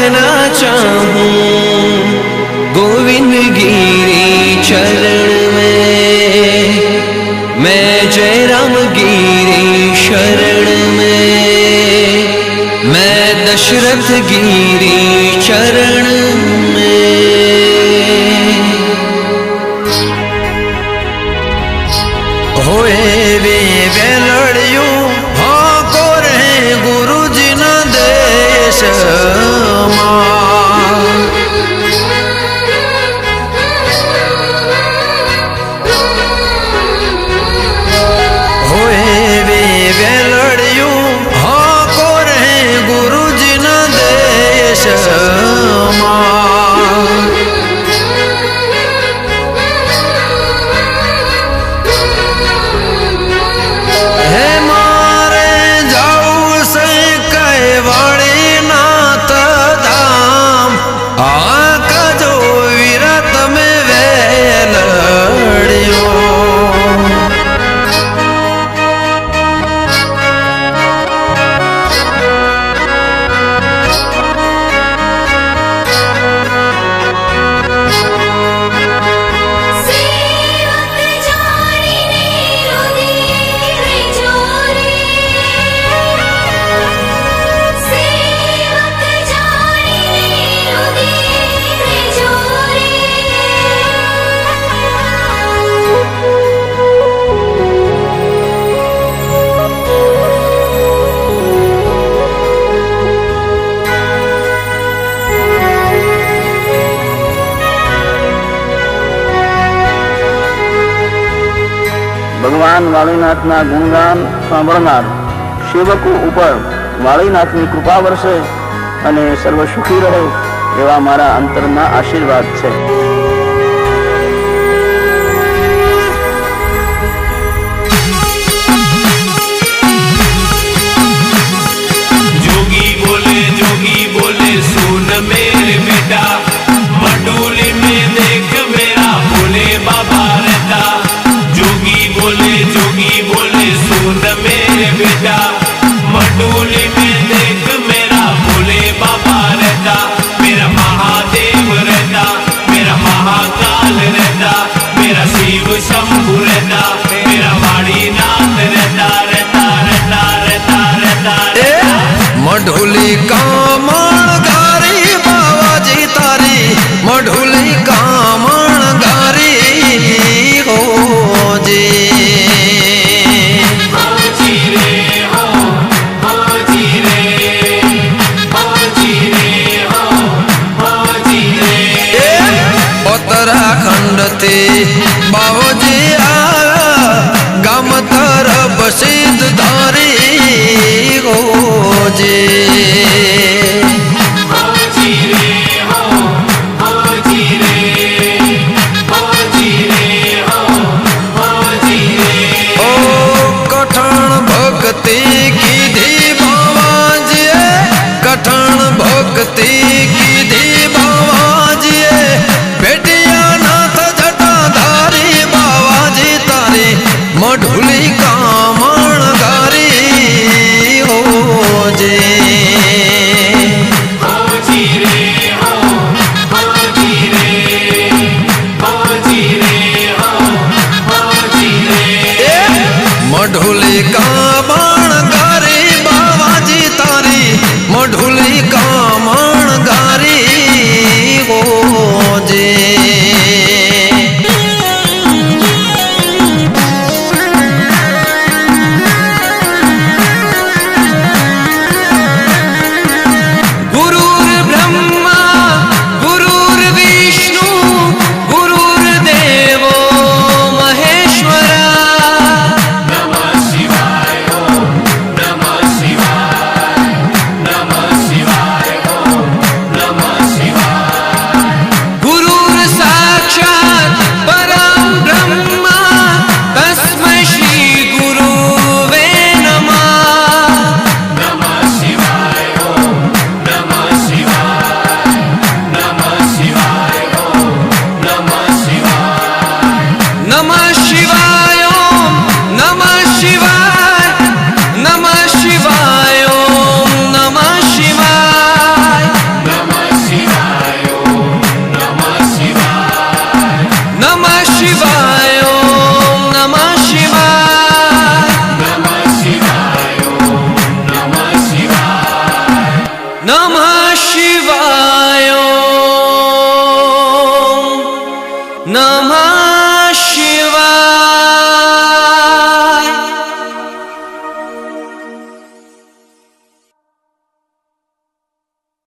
रहना चाहूं गोविंद गिरी चरण में, मैं जय राम गिरी शरण में, मैं दशरथ गिरी चरण में। होए वे वेलड़ियों हाँ को रहे गुरु जी न देश ભગવાન વાળીનાથના ગુણગાન સાંભળનાર સેવકો ઉપર વાળીનાથની કૃપા વરસે અને સર્વ સુખી રહે એવા મારા અંતરના આશીર્વાદ છે. जोगी बोले सुन मेरे बेटा, मडोली में देख मेरा भोले बाबा रहता. जोगी बोले सुन मेरे बेटा, मडोली में देख मेरा भोले बाबा रहता. मेरा महादेव रहता, मेरा नमः शिवाय